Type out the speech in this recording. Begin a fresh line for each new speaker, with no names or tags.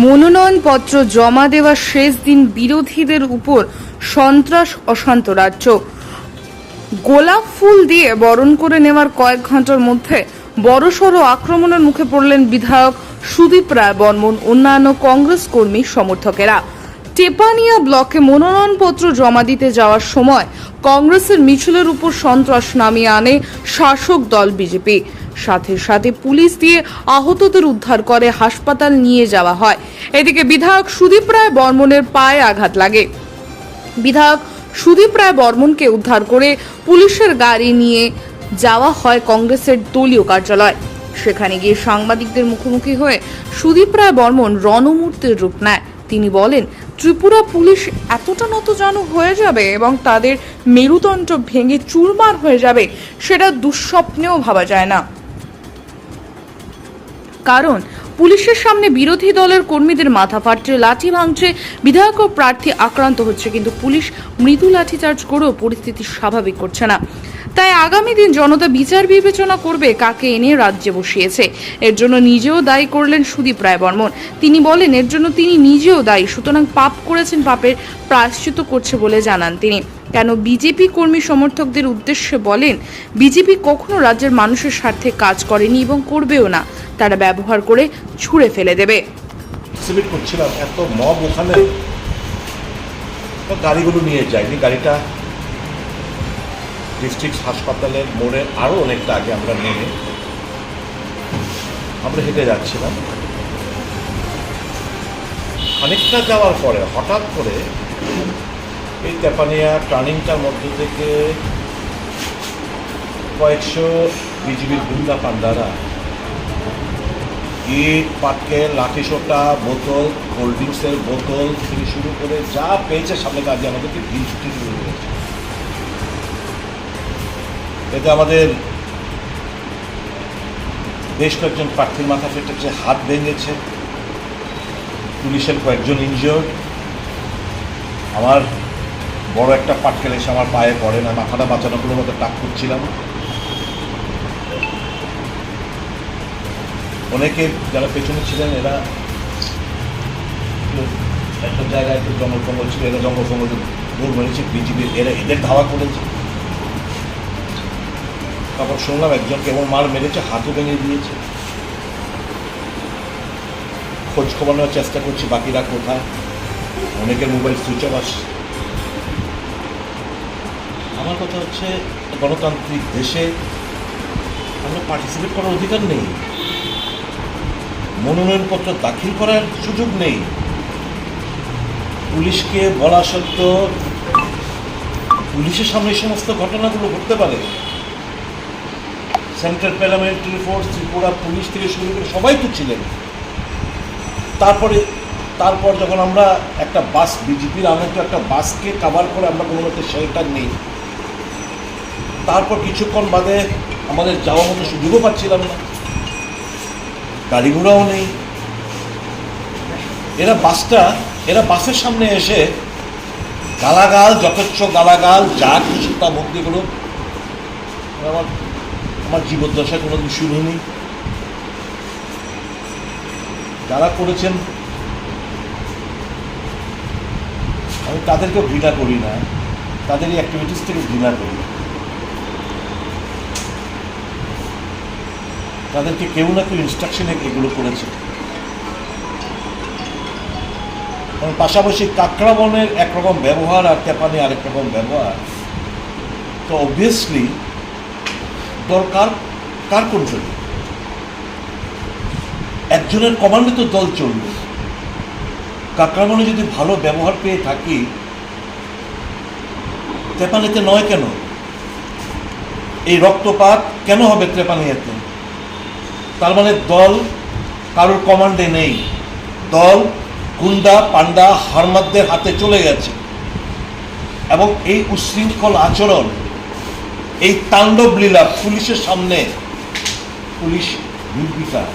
মনোনয়নপত্র জমা দেওয়ার শেষ দিন বিরোধীদের উপর সন্ত্রাস অশান্ত রাজ্য। গোলাপ ফুল দিয়ে বরণ করে নেওয়ার কয়েক ঘন্টার মধ্যে বড়সড় আক্রমণের মুখে পড়লেন বিধায়ক সুদীপ রায় বর্মন অন্যান্য কংগ্রেস কর্মী সমর্থকেরা। টেপানিয়া ব্লকে মনোনয়নপত্র জমা দিতে যাওয়ার সময় কংগ্রেসের মিছিলের উপর সন্ত্রাস নামিয়ে আনে শাসক দল বিজেপি। সাথে সাথে পুলিশ দিয়ে আহতদের উদ্ধার করে হাসপাতাল নিয়ে যাওয়া হয়। এদিকে বিধায়ক সুদীপ রায় বর্মনের পায়ে আঘাত লাগে। বিধায়ক সুদীপ রায় বর্মনকে উদ্ধার করে পুলিশের গাড়ি নিয়ে যাওয়া হয় কংগ্রেসের দলীয় কার্যালয়। সেখানে গিয়ে সাংবাদিকদের মুখোমুখি হয়ে সুদীপ রায় বর্মন রণমূর্তির রূপ নেয়। তিনি বলেন, ত্রিপুরা পুলিশ এতটা নতজানু হয়ে যাবে এবং তাদের মেরুদণ্ড ভেঙে চুরমার হয়ে যাবে, সেটা দুঃস্বপ্নেও ভাবা যায় না। কারণ পুলিশের সামনে বিরোধী দলের কর্মীদের মাথা ফাটছে, লাঠি ভাঙছে, বিধায়ক ও প্রার্থী আক্রান্ত হচ্ছে, কিন্তু পুলিশ মৃদু লাঠিচার্জ করেও পরিস্থিতি স্বাভাবিক করছে না। তাই আগামী দিন জনতা বিচার বিবেচনা করবে কাকে এনে রাজ্যে বসিয়েছে। এর জন্য নিজেও দায়ী করলেন সুদীপ রায় বর্মন। তিনি বলেন, এর জন্য তিনি নিজেও দায়ী, সুতরাং পাপ করেছেন, পাপের প্রায়শ্চিত্ত করছে বলে জানান তিনি। কেন বিজেপি কর্মী সমর্থকদের উদ্দেশ্যে বলেন, বিজেপি কখনো রাজ্যের মানুষের স্বার্থে কাজ করেনি এবং করবেও না। তারা ব্যবহার করে ছুঁড়ে ফেলে দেবে।
করছিলাম এত মব ওখানে, গাড়িগুলো নিয়ে যায়নি। গাড়িটা ডিস্ট্রিক্ট হাসপাতালের মোড়ে আরও অনেকটা আগে আমরা নেমে আমরা হেঁটে যাচ্ছিলাম। অনেকটা যাওয়ার পরে হঠাৎ করে এই তেপানিয়া টার্নিংটার মধ্যে থেকে কয়েকশো বিজিবির গুন্ডা পান্ডারা ইট, পাটকেল, লাঠিসোঁটা, বোতল, কোল্ড ড্রিঙ্কসের বোতল থেকে শুরু করে যা পেয়েছে সামনে কাজে আমাদেরকে ঢিল ছুটি শুরু করেছে। এতে আমাদের বেশ কয়েকজন প্রার্থীর মাথা ফেটেছে, হাত ভেঙেছে, পুলিশের কয়েকজন ইনজিওর্ড। আমার বড় একটা পাটকেল এসে আমার পায়ে পড়ে না, মাথাটা বাঁচানো কোনো মতো টাক করছিলাম। অনেকে যারা পেছনে ছিলেন এরা একটা জায়গায় একটু জঙ্গল ফঙ্গল ছিল, এরা জঙ্গল ফঙ্গল দৌড় মেরেছে, বিজিবি এরা এদের ধাওয়া করেছে। তারপর শুনলাম একজনকে এমন মার মেরেছে, হাতও ভেঙে দিয়েছে। খোঁজ খবর নেওয়ার চেষ্টা করছি বাকিরা কোথায়, অনেকের মোবাইল সুইচ অফ আসছে। আমার কথা হচ্ছে, গণতান্ত্রিক দেশে আমরা পার্টিসিপেট করার অধিকার নেই, মনোনয়নপত্র দাখিল করার সুযোগ নেই। পুলিশকে বলা সত্ত্বেও পুলিশের সামনে এই সমস্ত ঘটনাগুলো ঘটতে পারে। Central paramilitary force, Tripura police থেকে শুরু করে সবাই তো ছিলেন। তারপর যখন আমরা একটা বাস, বিজেপির আমন্ত্রিত একটা বাসকে কাভার করে আমরা কোনো মতো শেল্টার নেই, তারপর কিছুক্ষণ বাদে আমাদের যাওয়ার মতো সুযোগও পাচ্ছিলাম না, গাড়ি ঘোড়াও নেই। এরা বাসের সামনে এসে গালাগাল, যথেচ্ছ গালাগাল, যা কিছু তা মুক্তিগুলো আমার জীবদ্দশায় কোনোদিন শুনিনি। যারা করেছেন আমি তাদেরকেও ঘৃণা করি না, তাদের এই অ্যাক্টিভিটিস থেকে ঘৃণা করি। তাদেরকে কেউ না কেউ ইনস্ট্রাকশনে এগুলো করেছে। পাশাপাশি কাকড়াবনের একরকম ব্যবহার আর তেপানি আরেক রকম ব্যবহার, তো অবভিয়াসলি দরকার কার কন্ট্রোল? একজনের কমান্ডে তো দল চলবে। কাকড়াবনে যদি ভালো ব্যবহার পেয়ে থাকি, তেপানিতে নয় কেন? এই রক্তপাত কেন হবে তেপানিয়াতে? তার মানে দল কারোর কমান্ডে নেই, দল গুন্ডা পান্ডা হারমাদদের হাতে চলে গেছে। এবং এই উচ্ছৃঙ্খল আচরণ, এই তাণ্ডব লীলা পুলিশের সামনে পুলিশ নির্বিকার।